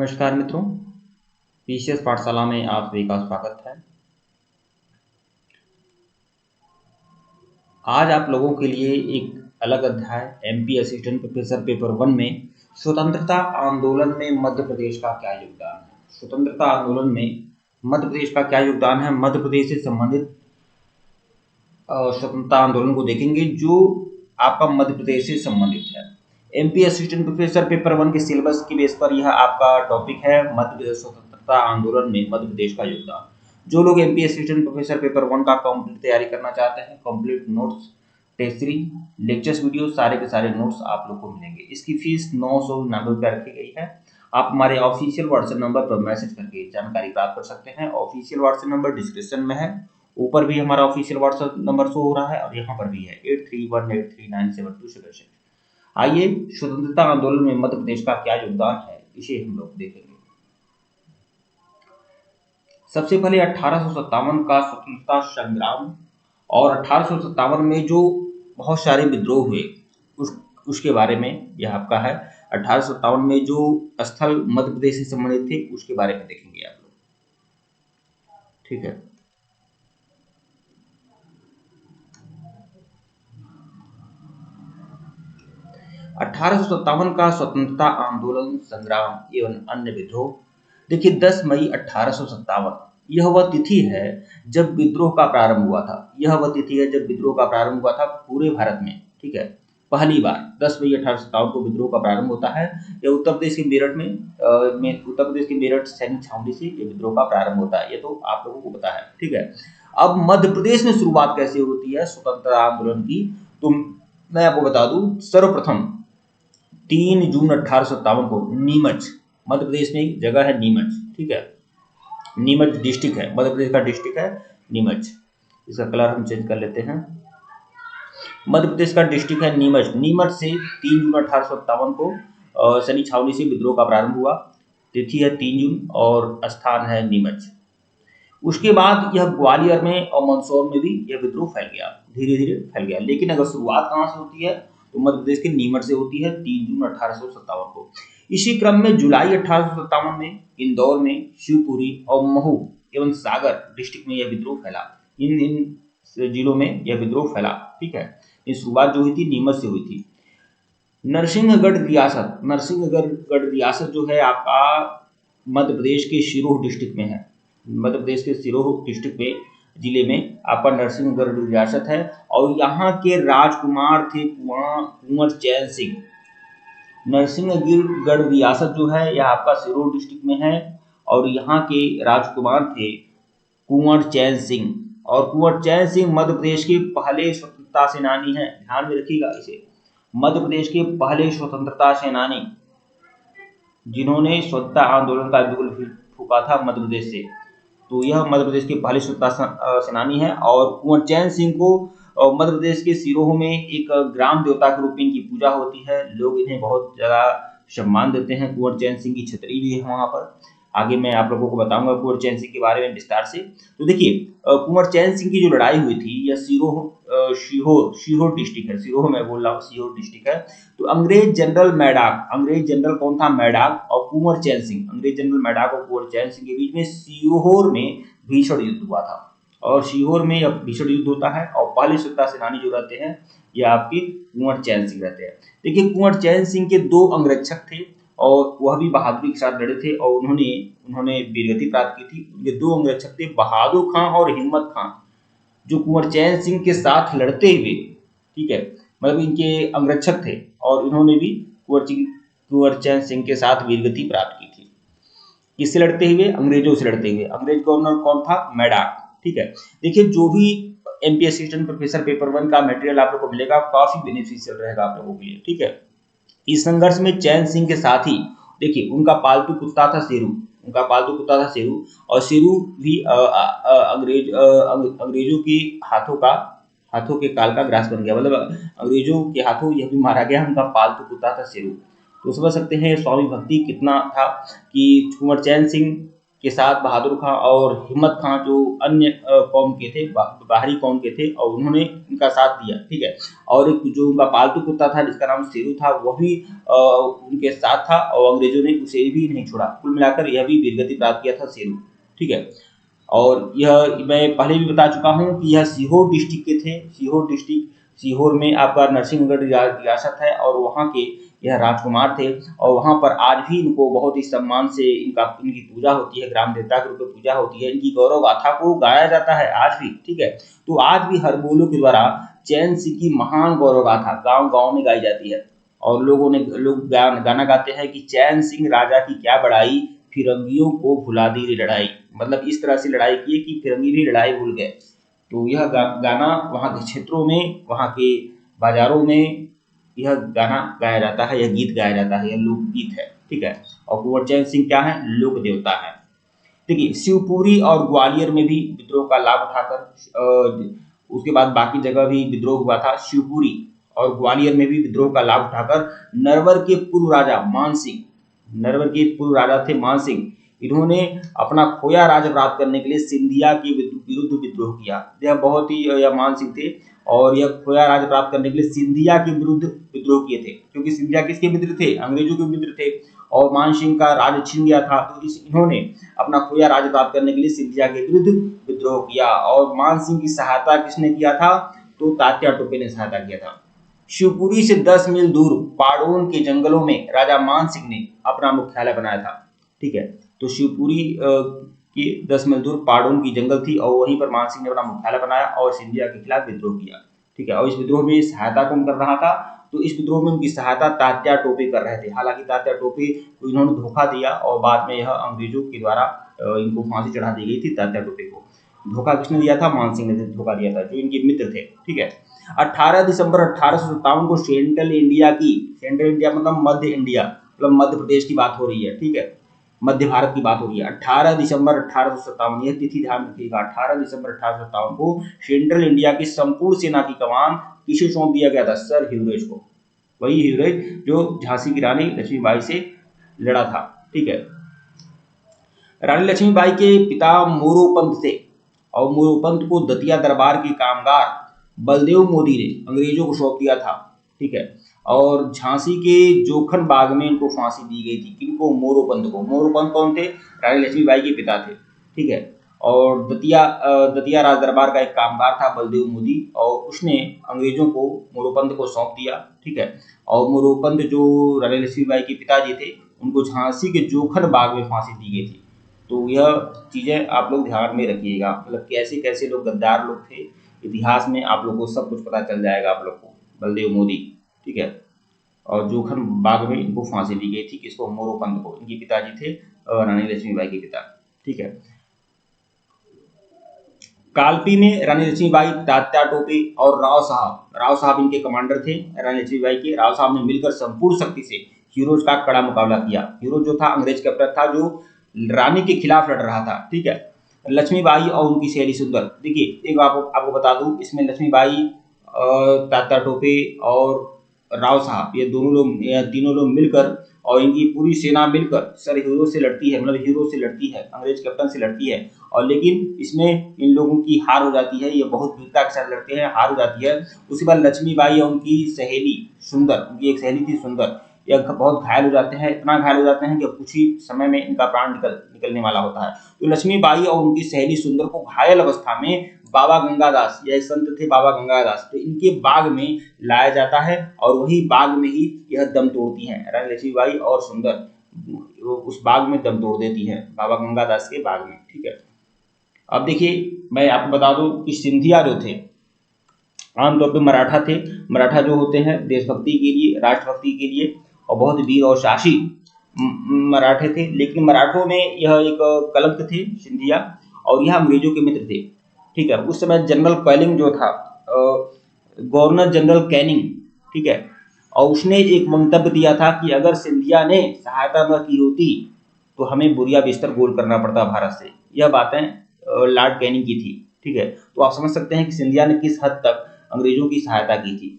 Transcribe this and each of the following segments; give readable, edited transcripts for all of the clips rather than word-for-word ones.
नमस्कार मित्रों, पीसीएस पाठशाला में आप सभी का स्वागत है। आज आप लोगों के लिए एक अलग अध्याय एमपी असिस्टेंट प्रोफेसर पेपर 1 में स्वतंत्रता आंदोलन में मध्य प्रदेश का क्या योगदान है। स्वतंत्रता आंदोलन में मध्य प्रदेश का क्या योगदान है, मध्य प्रदेश से संबंधित स्वतंत्रता आंदोलन को देखेंगे जो आपका मध्य प्रदेश से संबंधित है। एमपी असिस्टेंट प्रोफेसर पेपर 1 के सिलेबस की बेस पर यह आपका टॉपिक है, मध्य प्रदेश स्वतंत्रता आंदोलन में मध्य प्रदेश का योगदान। जो लोग एमपी असिस्टेंट प्रोफेसर पेपर 1 का कंप्लीट तैयारी करना चाहते हैं, complete notes, test series, lectures video, सारे के सारे नोट्स आप लोग को मिलेंगे। इसकी फीस 999 रुपया रखी गई है। आप हमारे ऑफिशियल व्हाट्सएप नंबर पर मैसेज करके जानकारी प्राप्त कर सकते हैं। ऑफिशियल व्हाट्सएप नंबर डिस्क्रिप्शन में है, ऊपर भी हमारा ऑफिशियल व्हाट्सएप नंबर शो हो रहा है और यहाँ पर भी है 8318397277। आइए स्वतंत्रता आंदोलन में मध्य प्रदेश का क्या योगदान है, इसे हम लोग देखेंगे। सबसे पहले 1857 का स्वतंत्रता संग्राम और 1857 में जो बहुत सारे विद्रोह हुए उसके बारे में यह आपका है। 1857 में जो स्थल मध्य प्रदेश से संबंधित थे उसके बारे में देखेंगे आप लोग, ठीक है। का स्वतंत्रता आंदोलन संग्राम एवं अन्य विद्रोह। देखिए 10 मई 1857 यह वह तिथि है जब विद्रोह का प्रारंभ हुआ था। यह वह तिथि है जब विद्रोह का प्रारंभ हुआ था पूरे भारत में, ठीक है। पहली बार 10 मई 1857 को विद्रोह का प्रारंभ होता है। यह उत्तर प्रदेश के मेरठ में उत्तर प्रदेश के मेरठ सैनिक छावनी से यह विद्रोह का प्रारंभ होता है। ये तो आप लोगों को पता है, ठीक है। अब मध्य प्रदेश में शुरुआत कैसे होती है स्वतंत्रता आंदोलन की, तो मैं आपको बता दूं। सर्वप्रथम 3 जून 1857 को नीमच, मध्य प्रदेश में एक जगह है नीमच, ठीक है। नीमच डिस्ट्रिक्ट है, मध्य प्रदेश का डिस्ट्रिक्ट है नीमच। इसका कलर हम चेंज कर लेते हैं। मध्य प्रदेश का डिस्ट्रिक्ट है नीमच। नीमच से 3 जून 1857 को सैनिक छावनी से विद्रोह का प्रारंभ हुआ। तिथि है 3 जून और स्थान है नीमच। उसके बाद यह ग्वालियर में और मंदसौर में भी यह विद्रोह फैल गया, धीरे धीरे फैल गया। लेकिन अगर शुरुआत कहाँ से होती है तो मध्य प्रदेश के नीमच से होती है 3 जून 1857 को। इसी क्रम में जुलाई 1857 में इंदौर में, शिवपुरी और महू एवं सागर डिस्ट्रिक्ट में यह विद्रोह फैला। इन जिलों में यह विद्रोह फैला, ठीक है। इस शुरुआत जो हुई थी नीमच से हुई थी। नरसिंहगढ़ रियासत जो है आपका मध्य प्रदेश के सिरोह डिस्ट्रिक्ट में है। मध्य प्रदेश के सिरोह डिस्ट्रिक्ट में जिले में आपका नरसिंहगढ़ रियासत है और यहाँ के राजकुमार थे कुंवर चैन सिंह। नरसिंहगढ़ रियासत जो है यह आपका सिरोह डिस्ट्रिक्ट में है और यहाँ के राजकुमार थे कुंवर चैन सिंह। और कुंवर चैन सिंह मध्य प्रदेश के पहले स्वतंत्रता सेनानी हैं, ध्यान में रखिएगा इसे। मध्य प्रदेश के पहले स्वतंत्रता सेनानी जिन्होंने स्वतंत्रता आंदोलन का बिगुल फूंका था मध्य प्रदेश से, तो यह मध्य प्रदेश के पहले स्वतंत्रता सेनानी है। और कुंवर चैन सिंह को मध्य प्रदेश के सिरोह में एक ग्राम देवता के रूप में इनकी पूजा होती है। लोग इन्हें बहुत ज्यादा सम्मान देते हैं। कुंवर चैन सिंह की छतरी भी है वहां पर। आगे मैं आप लोगों को बताऊंगा कुंवर चैन सिंह के बारे में विस्तार से। तो देखिए कुंवर चैन सिंह की जो लड़ाई हुई थी यह सीहोर डिस्ट्रिक्ट है। सीहोर मैं बोल रहा हूँ, सीहोर डिस्ट्रिक्ट है। तो अंग्रेज जनरल कौन था? मैडाक और कुंवर चैन सिंह, अंग्रेज जनरल मैडाक और कुंवर चैन सिंह के बीच में सीहोर में भीषण युद्ध हुआ था। और सीहोर में भीषण युद्ध होता है और पहले स्वतंत्रता सेनानी जो रहते हैं ये आपके कुंवर चैन सिंह रहते हैं। देखिए कुंवर चैन सिंह के 2 अंगरक्षक थे और वह भी बहादुरी के साथ लड़े थे और उन्होंने वीरगति प्राप्त की थी। उनके 2 अंगरक्षक थे, बहादुर खां और हिम्मत खां, जो कुंवर चैन सिंह के साथ लड़ते हुए, ठीक है, मतलब इनके अंगरक्षक थे और इन्होंने भी कुंवर चैन सिंह के साथ वीरगति प्राप्त की थी। किससे लड़ते हुए? अंग्रेजों से लड़ते हुए। अंग्रेज गवर्नर कौन था? मैडाक, ठीक है। देखिए जो भी एमपी असिस्टेंट प्रोफेसर पेपर 1 का मटेरियल आप लोगों को मिलेगा काफी बेनिफिशियल रहेगा आप लोगों के लिए, ठीक है। इस संघर्ष में चैन सिंह के साथ ही देखिए उनका पालतू कुत्ता था शेरू, और शेरू भी अंग्रेजों के हाथों के काल का ग्रास बन गया। मतलब अंग्रेजों के हाथों यह भी मारा गया। उनका पालतू कुत्ता था शेरू। तो समझ सकते हैं स्वामी भक्ति कितना था कि कुंवर चैन सिंह के साथ बहादुर खां और हिम्मत खां जो अन्य कौम के थे, बाहरी कौम के थे, और उन्होंने इनका साथ दिया। ठीक है, और एक जो उनका पालतू कुत्ता था जिसका नाम शेरू था, वह भी उनके साथ था और अंग्रेजों ने उसे भी नहीं छोड़ा। कुल मिलाकर यह भी वीरगति प्राप्त किया था शेरू। ठीक है, और यह मैं पहले भी बता चुका हूँ कि यह सीहोर डिस्ट्रिक्ट के थे। सीहोर डिस्ट्रिक्ट, सीहोर में आपका नरसिंहगढ़ रियासत है और वहाँ के यह राजकुमार थे, और वहाँ पर आज भी इनको बहुत ही सम्मान से इनकी पूजा होती है, ग्राम देवता के रूप में पूजा होती है। इनकी गौरव गाथा को गाया जाता है आज भी। ठीक है, तो आज भी हरबोलों के द्वारा चैन सिंह की महान गौरव गाथा गाँव गाँव में गाई जाती है, और लोग गाना गाते हैं कि चैन सिंह राजा की क्या बड़ाई, फिरंगियों को भुला दी रे लड़ाई। मतलब इस तरह से लड़ाई की कि फिरंगी भी लड़ाई भूल गए। तो यह गाना वहाँ के क्षेत्रों में, वहाँ के बाजारों में यह गाना गाया जाता है, यह गीत गाया जाता है, यह लोकगीत है। ठीक है, और कुंवर चैन सिंह क्या है? लोक देवता है। देखिए, शिवपुरी और ग्वालियर में भी विद्रोह का लाभ उठाकर उसके बाद बाकी जगह भी विद्रोह हुआ था। शिवपुरी और ग्वालियर में भी विद्रोह का लाभ उठाकर नरवर के पूर्व राजा मान सिंह, नरवर के पूर्व राजा थे मान सिंह, इन्होंने अपना खोया राज्य प्राप्त करने के लिए सिंधिया के विरुद्ध विद्रोह किया। यह बहुत ही, यह मान सिंह थे और यह खोया राज्य प्राप्त करने के लिए सिंधिया के विरुद्ध विद्रोह किए थे, क्योंकि सिंधिया किसके मित्र थे? अंग्रेजों के मित्र थे, और मान सिंह का राज्य छिन गया था। तो इन्होंने अपना खोया राज्य प्राप्त करने के लिए सिंधिया के विरुद्ध विद्रोह किया। और मान सिंह की सहायता किसने किया था? तो तात्या टोपे ने सहायता किया था। शिवपुरी से 10 मील दूर पाड़ोन के जंगलों में राजा मान सिंह ने अपना मुख्यालय बनाया था। ठीक है, तो शिवपुरी के 10 मील दूर पाड़ोन की जंगल थी और वहीं पर मान सिंह ने अपना मुख्यालय बनाया और सिंधिया के खिलाफ विद्रोह किया। ठीक है, और इस विद्रोह में सहायता कौन कर रहा था? तो इस विद्रोह में उनकी सहायता तात्या टोपे कर रहे थे। हालांकि तात्या टोपे को इन्होंने धोखा दिया और बाद में यह अंग्रेजों के द्वारा इनको फांसी चढ़ा दी गई थी। तात्या टोपे को धोखा किसने दिया था? मान सिंह ने धोखा दिया था, जो इनके मित्र थे। ठीक है, 18 दिसंबर 1857 को सेंट्रल इंडिया की, सेंट्रल इंडिया मतलब मध्य इंडिया, मतलब मध्य प्रदेश की बात हो रही है। ठीक है, मध्य भारत की बात हो रही है। 18 दिसंबर 1857, यह तिथि ध्यान रखिएगा। 18 दिसंबर 1857 को सेंट्रल इंडिया की संपूर्ण सेना की कमान किसे सौंप दिया गया था? सर ह्यूरेज को। वही ह्यूरेज जो झांसी की रानी लक्ष्मीबाई से लड़ा था। ठीक है, रानी लक्ष्मीबाई के पिता मोरोपंत थे और मोरोपंत को दतिया दरबार के कामगार बलदेव मोदी ने अंग्रेजों को सौंप दिया था। ठीक है, और झांसी के जोखन बाग में इनको फांसी दी गई थी। किनको? मोरोपंत को। मोरोपंत कौन थे? रानी लक्ष्मीबाई के पिता थे। ठीक है, और दतिया राज दरबार का एक कामगार था बलदेव मोदी, और उसने अंग्रेजों को मोरोपंत को सौंप दिया। ठीक है, और मोरोपंत जो रानी लक्ष्मीबाई के पिताजी थे, उनको झांसी के जोखन बाग में फांसी दी गई थी। तो यह चीजें आप लोग ध्यान में रखिएगा, मतलब कैसे कैसे लोग गद्दार लोग थे इतिहास में, आप लोग को सब कुछ पता चल जाएगा आप लोग को। बलदेव मोदी, ठीक है, और जोखन बाग में इनको फांसी दी गई थी। किसको? मोरोपंत को। इनके पिताजी थे रानी लक्ष्मीबाई के पिता। ठीक है, कालपी में रानी लक्ष्मीबाई, तात्या टोपे और राव साहब इनके कमांडर थे रानी लक्ष्मीबाई के। राव साहब ने मिलकर संपूर्ण शक्ति से हीरोज का कड़ा मुकाबला किया। हीरोज जो था अंग्रेज कैप्टन था जो रानी के खिलाफ लड़ रहा था। ठीक है, लक्ष्मीबाई और उनकी सहेली सुंदर। देखिए, एक आपको बता दूं, इसमें लक्ष्मीबाई, तात्या टोपे और राव साहब, ये तीनों लोग मिलकर और इनकी पूरी सेना मिलकर सर हीरो से लड़ती है, मतलब हीरो से लड़ती है, अंग्रेज कैप्टन से लड़ती है। और लेकिन इसमें इन लोगों की हार हो जाती है। ये बहुत वीरता के साथ लड़ते हैं, हार हो जाती है। उसके बाद लक्ष्मीबाई और उनकी सहेली सुंदर, उनकी एक सहेली थी सुंदर, यह बहुत घायल हो जाते हैं। इतना घायल हो जाते हैं कि कुछ ही समय में इनका प्राण निकलने वाला होता है। तो लक्ष्मीबाई और उनकी सहेली सुंदर को घायल अवस्था में बाबा गंगादास, यह संत थे बाबा गंगादास, तो इनके बाग में लाया जाता है और वही बाग में ही यह दम तोड़ती हैं। रानी लक्ष्मीबाई और सुंदर उस बाग में दम तोड़ देती है, बाबा गंगादास के बाग में। ठीक है, अब देखिए, मैं आपको बता दूं कि सिंधिया जो थे आमतौर पे मराठा थे। मराठा जो होते हैं देशभक्ति के लिए, राष्ट्रभक्ति के लिए और बहुत वीर और साहसी मराठे थे। लेकिन मराठों में यह एक कलंक थे सिंधिया, और यह अंग्रेजों के मित्र थे। ठीक है, उस समय जनरल कैनिंग जो था, गवर्नर जनरल कैनिंग, ठीक है, और उसने एक मंतव्य दिया था कि अगर सिंधिया ने सहायता न की होती तो हमें बुरिया बिस्तर गोल करना पड़ता भारत से। यह बातें लॉर्ड कैनिंग की थी। ठीक है, तो आप समझ सकते हैं कि सिंधिया ने किस हद तक अंग्रेजों की सहायता की थी।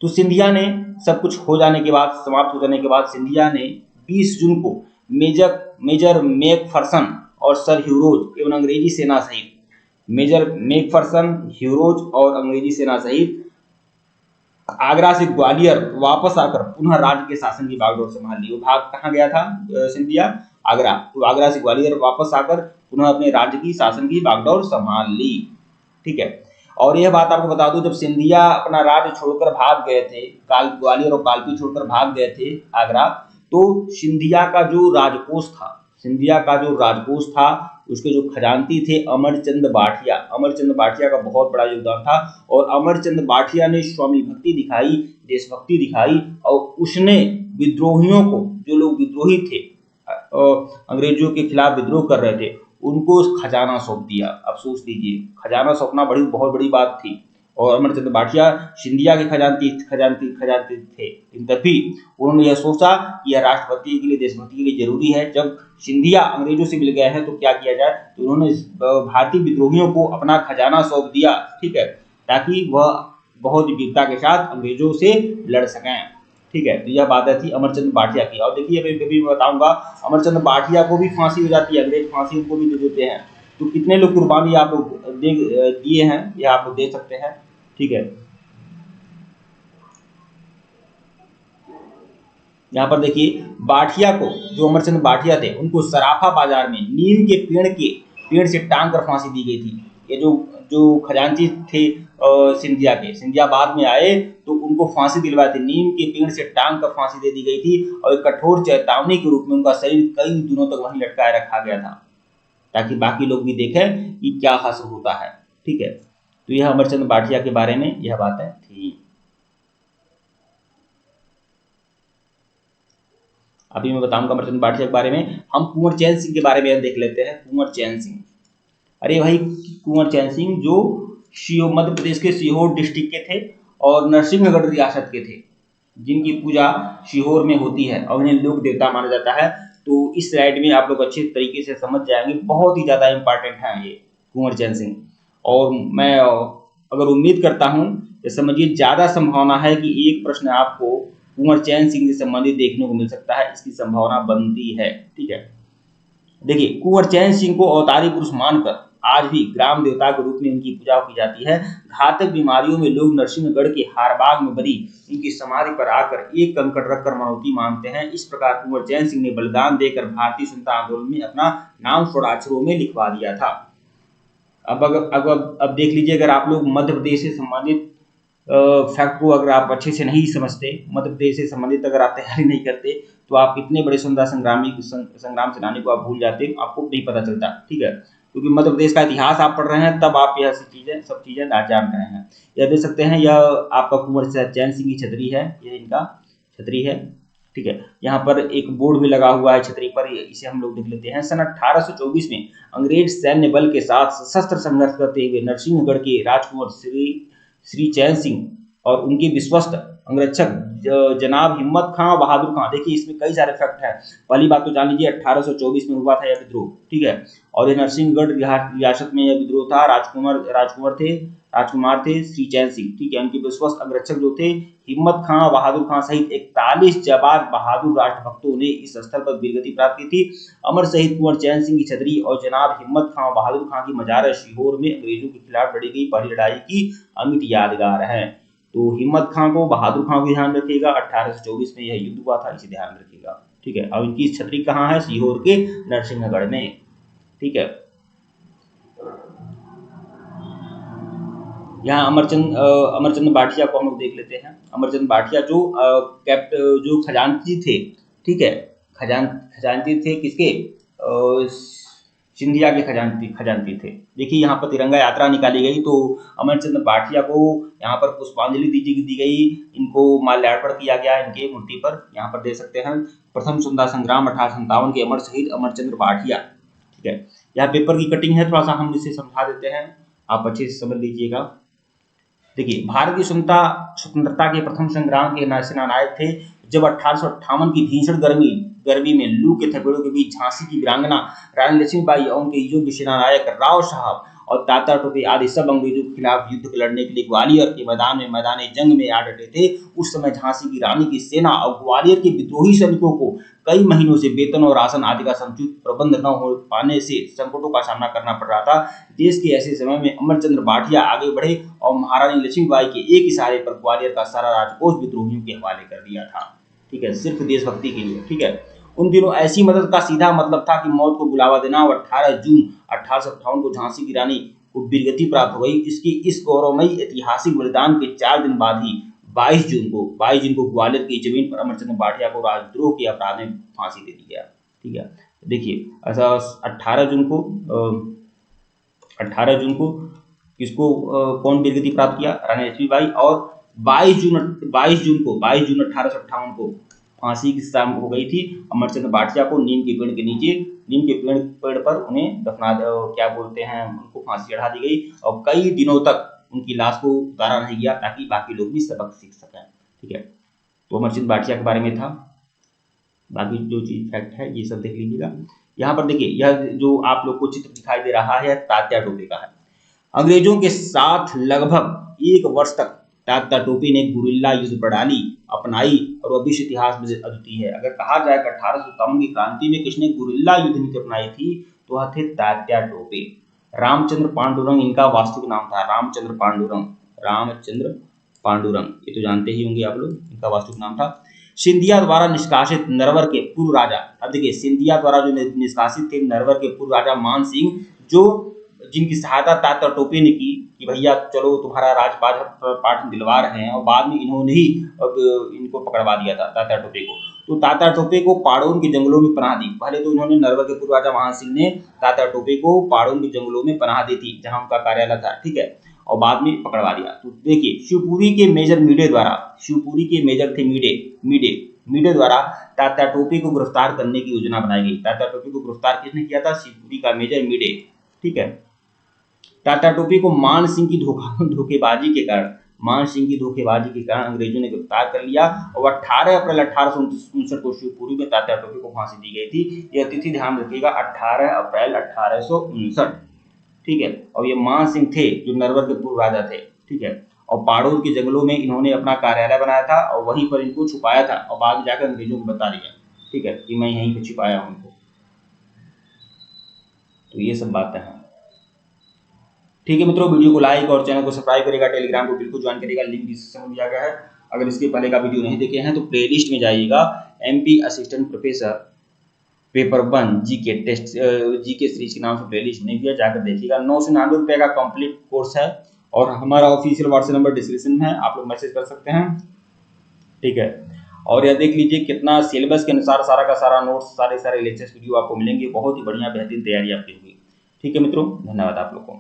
तो सिंधिया ने सब कुछ हो जाने के बाद, समाप्त हो जाने के बाद, सिंधिया ने 20 जून को मेजर मैकफर्सन और सर ह्यूरोज एवं अंग्रेजी सेना सहित मेजर मैकफर्सन, ह्यूरोज और अंग्रेजी सेना सहित आगरा से ग्वालियर वापस आकर पुनः राज्य के शासन की बागडोर संभाल ली। वो भाग कहाँ गया था सिंधिया? आगरा। तो आगरा से ग्वालियर वापस आकर पुनः अपने राज्य की शासन की बागडोर संभाल ली। ठीक है। और यह बात आपको बता दूं, जब सिंधिया अपना राज्य छोड़कर भाग गए थे, ग्वालियर और कालपी छोड़कर भाग गए थे आगरा, तो सिंधिया का जो राजकोष था, सिंधिया का जो राजकोष था, उसके जो खजांची थे अमरचंद बाठिया, अमरचंद बाठिया का बहुत बड़ा योगदान था। और अमरचंद बाठिया ने स्वामी भक्ति दिखाई, देशभक्ति दिखाई, और उसने विद्रोहियों को, जो लोग विद्रोही थे, अंग्रेजों के खिलाफ विद्रोह कर रहे थे, उनको खजाना सौंप दिया। अब सोच लीजिए, खजाना सौंपना बहुत बड़ी बात थी। और अमरचंद बाठिया सिंधिया के खजांची थे, लेकिन तभी उन्होंने यह सोचा कि यह राष्ट्रभक्ति के लिए, देशभक्ति के लिए जरूरी है। जब सिंधिया अंग्रेजों से मिल गए हैं तो क्या किया जाए, तो उन्होंने भारतीय विद्रोहियों को अपना खजाना सौंप दिया। ठीक है, ताकि वह बहुत वीरता के साथ अंग्रेजों से लड़ सकें। ठीक है, तो यह बात थी अमरचंद बाठिया की। और देखिए अभी मैं बताऊंगा, अमरचंद बाठिया को भी फांसी हो जाती है, अंग्रेज फांसी उनको भी दे देते हैं। तो कितने लोग कुर्बानी आप लोग दिए हैं, यह आप लोग देख सकते हैं। ठीक है, यहाँ पर देखिए, बाठिया को, जो अमरचंद बाठिया थे, उनको सराफा बाजार में नीम के पेड़ से टांग कर फांसी दी गई थी। ये जो खजांची थे सिंधिया बाद में आए तो उनको फांसी दिलवाई थी, नीम के पेड़ से टांग कर फांसी दे दी गई थी। और एक कठोर चेतावनी के रूप में उनका शरीर कई दिनों तक वहीं लटकाए रखा गया था, ताकि बाकी लोग भी देखें कि क्या हासिल होता है। ठीक है, तो यह अमरचंद बाठिया के बारे में यह बातें थी। अभी मैं बताऊंगा अमरचंद बाठिया के बारे में। हम कुंवर चैन सिंह के बारे में देख लेते हैं। कुंवर चैन सिंह, अरे भाई, कुंवर चैन सिंह जो मध्य प्रदेश के सीहोर डिस्ट्रिक्ट के थे और नरसिंहगढ़ रियासत के थे, जिनकी पूजा सीहोर में होती है और इन्हें लोक देवता माना जाता है। तो इस स्लाइड में आप लोग अच्छे तरीके से समझ जाएंगे, बहुत ही ज्यादा इंपॉर्टेंट है ये कुंवर चैन सिंह। और मैं अगर उम्मीद करता हूं, तो समझिए ज्यादा संभावना है कि एक प्रश्न आपको कुंवर चैन सिंह से संबंधित देखने को मिल सकता है, इसकी संभावना बनती है। ठीक है, देखिए, कुंवर चैन सिंह को अवतारी पुरुष मानकर आज भी ग्राम देवता के रूप में उनकी पूजा की जाती है। घातक बीमारियों में लोग नरसिंहगढ़ के हारबाग में बनी उनकी समाधि पर आकर एक कंकड़ रखकर मनौती मांगते हैं। इस प्रकार कुंवर चैन सिंह ने बलिदान देकर भारतीय स्वतंत्रता आंदोलन में अपना नाम स्वराक्षरों में लिखवा दिया था। अब देख लीजिए, अगर आप लोग मध्य प्रदेश से संबंधित फैक्ट को अगर आप अच्छे से नहीं समझते, मध्य प्रदेश से संबंधित अगर आप तैयारी नहीं करते, तो आप इतने बड़े स्वतंत्रता संग्राम सेनानी को आप भूल जाते, आपको नहीं पता चलता। ठीक है, क्योंकि मध्य प्रदेश का इतिहास आप पढ़ रहे हैं, तब आप यह सब चीजें जान रहे हैं। यह देख सकते हैं, यह आपका कुंवर चैन सिंह की छतरी है, यह इनका छतरी है। ठीक है, यहाँ पर एक बोर्ड भी लगा हुआ है छतरी पर, इसे हम लोग देख लेते हैं। सन 1824 में अंग्रेज सैन्य बल के साथ सशस्त्र संघर्ष करते हुए नरसिंहगढ़ के राजकुंवर श्री चैन सिंह और उनके विश्वस्त अंगरक्षक जनाब हिम्मत खां और बहादुर खां, देखिए इसमें कई सारे फैक्ट हैं। पहली बात तो जान लीजिए, 1824 में हुआ था यह विद्रोह। ठीक है, और ये नरसिंहगढ़ रियासत में यह विद्रोह था। राजकुमार थे श्री चैन सिंह। ठीक है, उनके विश्वस्त अंगरक्षक जो थे हिम्मत खां और बहादुर खां सहित 41 जाबाज बहादुर राष्ट्रभक्तों ने इस स्थल पर वीरगति प्राप्त की थी। अमर शहीद कुंवर चैन सिंह की छतरी और जनाब हिम्मत खां और बहादुर खां की मजार सीहोर में अंग्रेजों के खिलाफ लड़ी गई पहली लड़ाई की अमिट यादगार है। तो हिम्मत खां को, बहादुर खां को ध्यान रखिएगा, 1824 में यह युद्ध हुआ था, इसे ध्यान रखिएगा। ठीक है, और इनकी छतरी कहाँ है? सीहोर के नरसिंहगढ़ में। ठीक है, यहाँ अमरचंद बाठिया को हम लोग देख लेते हैं। अमरचंद बाठिया जो खजांची थे, ठीक है, खजांची थे किसके? सिंधिया के खजांची थे। देखिए यहाँ पर तिरंगा यात्रा निकाली गई, तो अमरचंद बाठिया को यहाँ पर पुष्पांजलि दी गई, इनको माल्यार्पण किया गया इनके मूर्ति पर। यहाँ पर देख सकते हैं, प्रथम स्वतंत्रता संग्राम 1857 के अमर शहीद अमरचंद बाठिया। ठीक है, यहाँ पेपर की कटिंग है, थोड़ा सा हम इसे समझा देते हैं, आप अच्छे से समझ लीजिएगा। देखिए, भारत की स्वतंत्रता के प्रथम संग्राम के सेनानायक थे। जब 1858 की भीषण गर्मी में लू के थपेड़ों के बीच झांसी की वीरांगना रानी लक्ष्मीबाई और उनके योग्य सेनानायक राव साहब और तात्या टोपे आदि सब अंग्रेजों के खिलाफ युद्ध लड़ने के लिए ग्वालियर के मैदान जंग में आ डटे थे। उस समय झांसी की रानी की सेना और ग्वालियर के विद्रोही सैनिकों को कई महीनों से वेतन और राशन आदि का समुचित प्रबंध न हो पाने से संकटों का सामना करना पड़ रहा था। देश के ऐसे समय में अमरचंद्र भाटिया आगे बढ़े और महारानी लक्ष्मीबाई के एक इशारे पर ग्वालियर का सारा राजकोष विद्रोहियों के हवाले कर दिया था। ठीक है, सिर्फ देशभक्ति के लिए। ठीक है, उन दिनों ऐसी मदद का सीधा मतलब था कि मौत को बुलावा देना। और 18 जून 1858 को झांसी की रानी को वीरगति प्राप्त हो गई। इसकी इस गौरवमयी ऐतिहासिक बलिदान के 4 दिन बाद ही 22 जून को ग्वालियर की जमीन पर अमरचंद्र भाटिया को राजद्रोह के अपराध में फांसी दे दी गया। ठीक है, देखिए ऐसा 18 जून को किसको कौन वीरगति प्राप्त किया? रानी लक्ष्मीबाई। और 22 जून 1858 को फांसी की सजा हो गई थी अमरचंद्र भाटिया को नीम के पेड़ के नीचे, नीम के पेड़ पर उन्हें क्या बोलते हैं, उनको फांसी चढ़ा दी गई और कई दिनों तक उनकी लाश को उतारा नहीं गया ताकि बाकी लोग भी सबक सीख सकें। ठीक है, तो अमरचंद्र भाटिया के बारे में था। बाकी जो चीज फैक्ट है ये सब देख लीजिएगा। यहाँ पर देखिए, यह जो आप लोग को चित्र दिखाई दे रहा है तात्या टोपे का है। अंग्रेजों के साथ लगभग 1 वर्ष तक तात्या टोपे ने गुरिल्ला युद्ध प्रणाली अपनाई और वह विश्व इतिहास में अद्वितीय है। अगर कहा जाए कि 1857 की क्रांति में किसने गुरिल्ला युद्ध नीति अपनाई थी तो वह थे तात्या टोपे। रामचंद्र पांडुरंग इनका वास्तविक नाम था, रामचंद्र पांडुरंग, ये तो जानते ही होंगे आप लोग, इनका वास्तविक नाम था। सिंधिया द्वारा निष्कासित नरवर के पूर्व राजा, अब देखिए सिंधिया द्वारा जो निष्कासित थे नरवर के पूर्व राजा मान सिंह, जो जिनकी सहायता तात्या टोपे ने की कि भैया चलो तुम्हारा राजपाट दिलवा रहे हैं, और बाद में इन्होंने ही इनको पकड़वा दिया था तात्या टोपे को। तो तात्या टोपे को पाड़ोन के जंगलों में पनाह दी। पहले तो इन्होंने नरवर के पूर्व राजा मान सिंह ने तात्या टोपे को पाड़ोन के जंगलों में पनाह दी थी जहां उनका कार्यालय था। ठीक है, और बाद में पकड़वा दिया। तो देखिए शिवपुरी के मेजर थे मीडे द्वारा तात्या टोपे को गिरफ्तार करने की योजना बनाई गई। तात्या टोपे को गिरफ्तार किसने किया था? शिवपुरी का मेजर मीडे। ठीक है, तात्या टोपे को मान सिंह की धोखेबाजी के कारण अंग्रेजों ने गिरफ्तार कर लिया और 18 अप्रैल 1859 को शिवपुरी में तात्या टोपे को फांसी दी गई थी। यह तिथि ध्यान रखिएगा, 18 अप्रैल 1859। ठीक है, और ये मान सिंह थे जो नरवर के पूर्व राजा थे। ठीक है, और पाड़ोर के जंगलों में इन्होंने अपना कार्यालय बनाया था और वहीं पर इनको छुपाया था और बाद में जाकर अंग्रेजों को बता दिया। ठीक है, कि मैं यहीं पे छुपाया हूं इनको। तो ये सब बातें हैं। ठीक है मित्रों, वीडियो को लाइक और चैनल को सब्सक्राइब करेगा, टेलीग्राम को बिल्कुल ज्वाइन करेगा, लिंक डिस्क्रिप्शन में दिया गया है। अगर इसके पहले का वीडियो नहीं देखे हैं तो प्लेलिस्ट में जाइएगा, MP assistant professor paper 1 GK series के नाम से प्लेलिस्ट नहीं दिया, जाकर देखिएगा। 999 रुपये का कंप्लीट कोर्स है और हमारा ऑफिशियल व्हाट्सएप नंबर डिस्क्रिप्शन में है, आप लोग मैसेज कर सकते हैं। ठीक है, और यह देख लीजिए कितना सिलेबस के अनुसार सारा का सारा नोट्स, सारे लेक्चर्स वीडियो आपको मिलेंगे। बहुत ही बढ़िया बेहतरीन तैयारी आपकी होगी। ठीक है मित्रों, धन्यवाद आप लोग को।